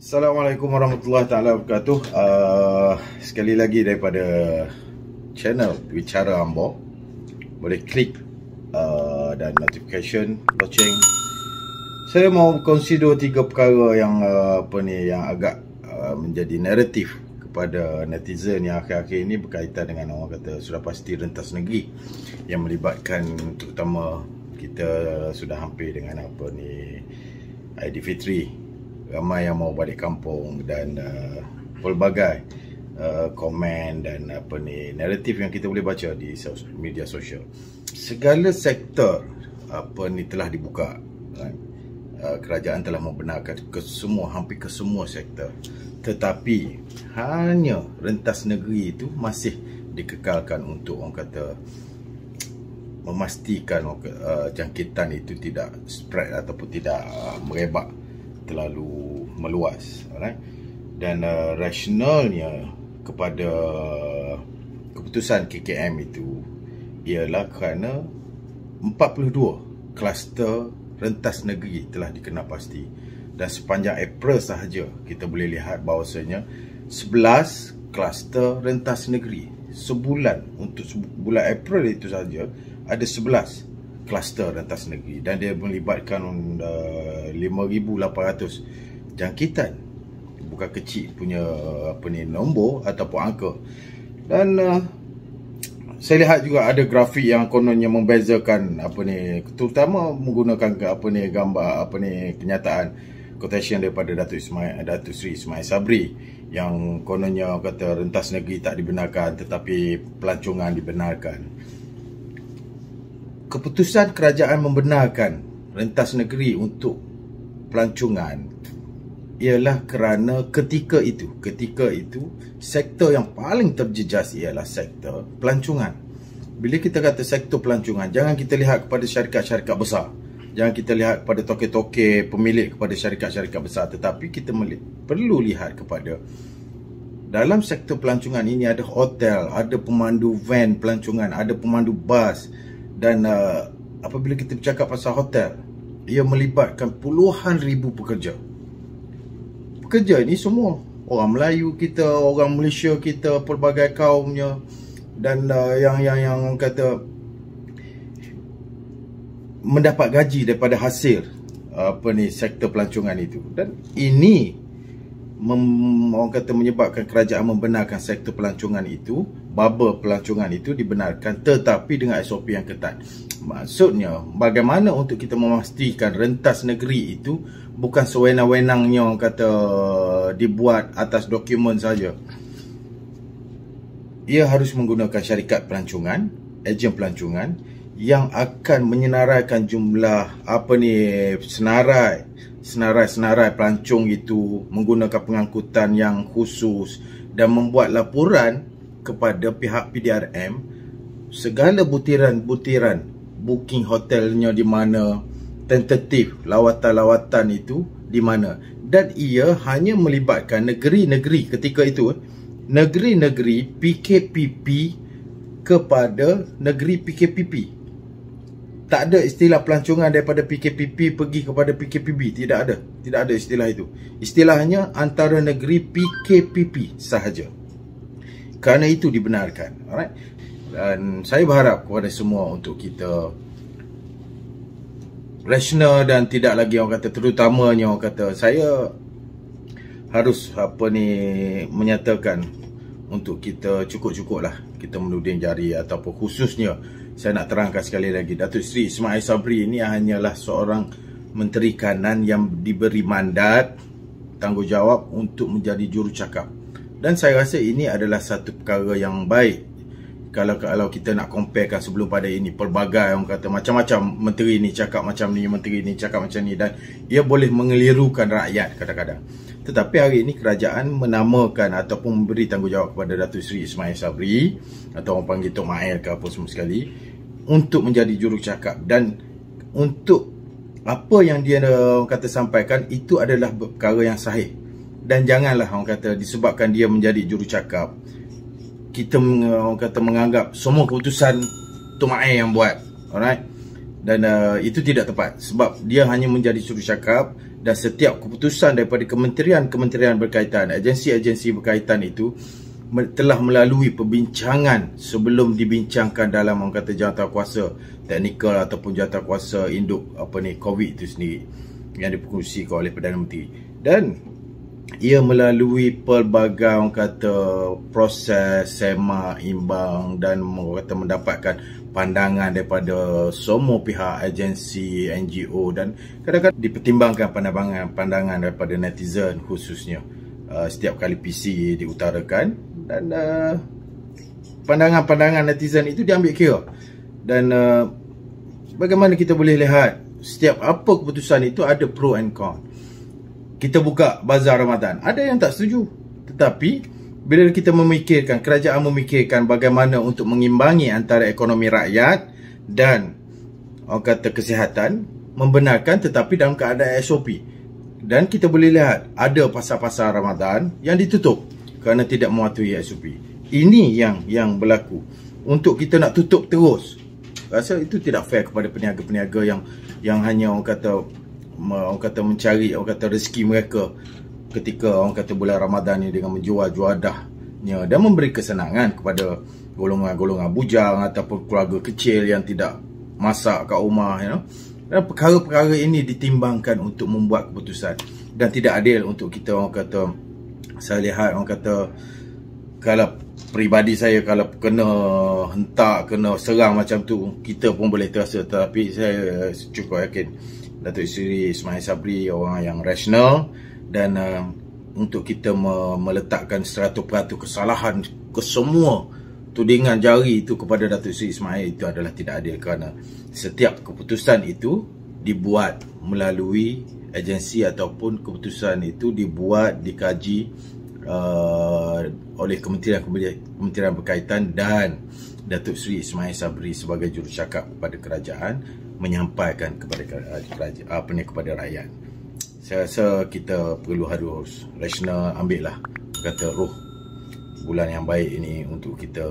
Assalamualaikum warahmatullahi taala wabarakatuh. Sekali lagi daripada channel Bicara Ambo. Boleh klik dan notification loceng. Saya mau kongsi tiga perkara yang yang agak menjadi naratif kepada netizen yang akhir-akhir ini berkaitan dengan orang kata sudah pasti rentas negeri yang melibatkan terutama kita sudah hampir dengan Aidilfitri. Ramai yang mau balik kampung dan pelbagai komen dan naratif yang kita boleh baca di media sosial. Segala sektor telah dibuka. Kerajaan telah membenarkan hampir ke semua sektor. Tetapi hanya rentas negeri itu masih dikekalkan untuk orang kata memastikan jangkitan itu tidak spread ataupun tidak merebak terlalu meluas, dan rasionalnya kepada keputusan KKM itu ialah kerana 42 kluster rentas negeri telah dikenal pasti, dan sepanjang April sahaja kita boleh lihat bahawasanya 11 kluster rentas negeri sebulan. Untuk bulan April itu sahaja ada 11 kluster rentas negeri dan dia melibatkan 5,800 jangkitan. Bukan kecil punya nombor ataupun angka. Dan saya lihat juga ada grafik yang kononnya membezakan terutama menggunakan gambar kenyataan quotation daripada Datuk Seri Ismail Sabri yang kononnya kata rentas negeri tak dibenarkan tetapi pelancongan dibenarkan. Keputusan kerajaan membenarkan rentas negeri untuk pelancongan ialah kerana ketika itu sektor yang paling terjejas ialah sektor pelancongan. Bila kita kata sektor pelancongan, jangan kita lihat kepada syarikat-syarikat besar, jangan kita lihat kepada toke-toke pemilik kepada syarikat-syarikat besar, tetapi kita perlu lihat kepada dalam sektor pelancongan ini ada hotel, ada pemandu van pelancongan, ada pemandu bas. Dan apabila kita bercakap pasal hotel, ia melibatkan puluhan ribu pekerja. Pekerja ini semua orang Melayu kita, orang Malaysia kita, pelbagai kaumnya, dan yang kata mendapat gaji daripada hasil sektor pelancongan itu. Dan ini orang kata menyebabkan kerajaan membenarkan sektor pelancongan itu, bubble pelancongan itu dibenarkan tetapi dengan SOP yang ketat. Maksudnya bagaimana untuk kita memastikan rentas negeri itu bukan sewenang-wenangnya orang kata dibuat atas dokumen saja. Ia harus menggunakan syarikat pelancongan, ejen pelancongan yang akan menyenaraikan jumlah senarai pelancong itu menggunakan pengangkutan yang khusus dan membuat laporan kepada pihak PDRM segala butiran-butiran booking hotelnya di mana, tentatif lawatan-lawatan itu di mana, dan ia hanya melibatkan negeri-negeri ketika itu, negeri-negeri PKPP kepada negeri PKPP. Tak ada istilah pelancongan daripada PKPP pergi kepada PKPB. Tidak ada istilah itu. Istilahnya antara negeri PKPP sahaja. Kerana itu dibenarkan. Alright? Dan saya berharap kepada semua untuk kita rasional dan tidak lagi orang kata, terutamanya orang kata, saya harus menyatakan untuk kita cukup-cukup lah kita menuding jari, ataupun khususnya saya nak terangkan sekali lagi, Datuk Seri Ismail Sabri ini hanyalah seorang Menteri Kanan yang diberi mandat tanggungjawab untuk menjadi jurucakap. Dan saya rasa ini adalah satu perkara yang baik. Kalau kita nak comparekan sebelum pada ini, pelbagai orang kata macam-macam menteri ni cakap macam ni, menteri ni cakap macam ni, dan ia boleh mengelirukan rakyat kadang-kadang. Tetapi hari ini kerajaan menamakan ataupun memberi tanggungjawab kepada Datuk Seri Ismail Sabri, atau orang panggil Tok Mail ke apa semua sekali, untuk menjadi jurucakap. Dan untuk apa yang dia orang kata sampaikan itu adalah perkara yang sahih. Dan janganlah orang kata disebabkan dia menjadi jurucakap kita orang kata menganggap semua keputusan Tok Mail yang buat. Alright. Dan itu tidak tepat sebab dia hanya menjadi jurucakap dan setiap keputusan daripada kementerian-kementerian berkaitan, agensi-agensi berkaitan itu telah melalui perbincangan sebelum dibincangkan dalam orang kata jawatankuasa teknikal ataupun jawatankuasa induk COVID itu sendiri yang dipengerusikan oleh Perdana Menteri. Dan ia melalui pelbagai orang kata proses semak, imbang dan orang kata mendapatkan pandangan daripada semua pihak, agensi, NGO, dan kadang-kadang dipertimbangkan pandangan daripada netizen khususnya setiap kali PC diutarakan, dan pandangan-pandangan netizen itu diambil kira. Dan bagaimana kita boleh lihat setiap apa keputusan itu ada pro and con. Kita buka bazar Ramadan, ada yang tak setuju, tetapi bila kita memikirkan, kerajaan memikirkan bagaimana untuk mengimbangi antara ekonomi rakyat dan orang kata kesihatan, membenarkan tetapi dalam keadaan SOP. Dan kita boleh lihat ada pasar-pasar Ramadan yang ditutup kerana tidak mematuhi SOP. Ini yang berlaku. Untuk kita nak tutup terus, rasa itu tidak fair kepada peniaga-peniaga yang hanya orang kata mencari orang kata rezeki mereka ketika orang kata bulan Ramadan ni dengan menjual juadahnya dan memberi kesenangan kepada golongan-golongan bujang ataupun keluarga kecil yang tidak masak kat rumah, Dan perkara-perkara ini ditimbangkan untuk membuat keputusan, dan tidak adil untuk kita orang kata, saya lihat orang kata, kalau peribadi saya kalau kena hentak, kena serang macam tu, kita pun boleh terasa. Tetapi saya cukup yakin Datuk Seri Ismail Sabri orang yang rasional, dan untuk kita meletakkan 100% kesalahan ke semua tudingan jari itu kepada Datuk Seri Ismail itu adalah tidak adil, kerana setiap keputusan itu dibuat melalui agensi ataupun keputusan itu dibuat, dikaji oleh kementerian berkaitan, dan Datuk Seri Ismail Sabri sebagai jurucakap kepada kerajaan menyampaikan kepada rakyat. Saya rasa kita perlu harus rasional, ambillah kata roh bulan yang baik ini untuk kita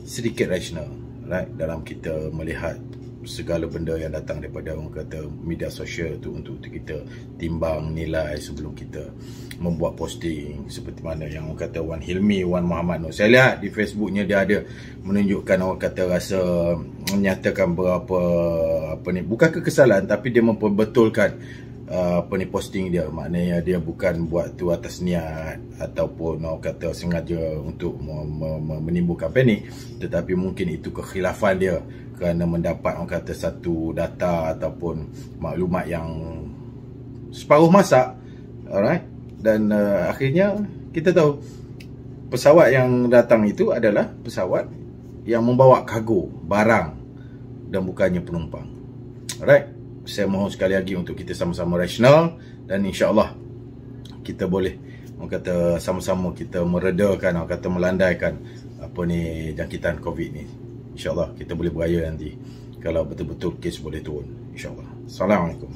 sedikit rasional, right, dalam kita melihat segala benda yang datang daripada orang kata media sosial itu, untuk kita timbang nilai sebelum kita membuat posting. Seperti mana yang orang kata Wan Hilmi, Wan Muhammad Nur, saya lihat di Facebooknya dia ada menunjukkan orang kata rasa menyatakan berapa bukan kekesalan, tapi dia memperbetulkan posting dia. Maknanya dia bukan buat tu atas niat ataupun orang kata sengaja untuk menimbulkan panik, tetapi mungkin itu kekhilafan dia kerana mendapat orang kata satu data ataupun maklumat yang separuh masak, alright. Dan akhirnya kita tahu pesawat yang datang itu adalah pesawat yang membawa kargo, barang, dan bukannya penumpang. Alright, saya mohon sekali lagi untuk kita sama-sama rasional, dan insya-Allah kita boleh orang kata sama-sama kita meredakan, orang kata melandaikan jangkitan COVID ni. InsyaAllah kita boleh beraya nanti kalau betul-betul kes boleh turun, insyaAllah. Assalamualaikum.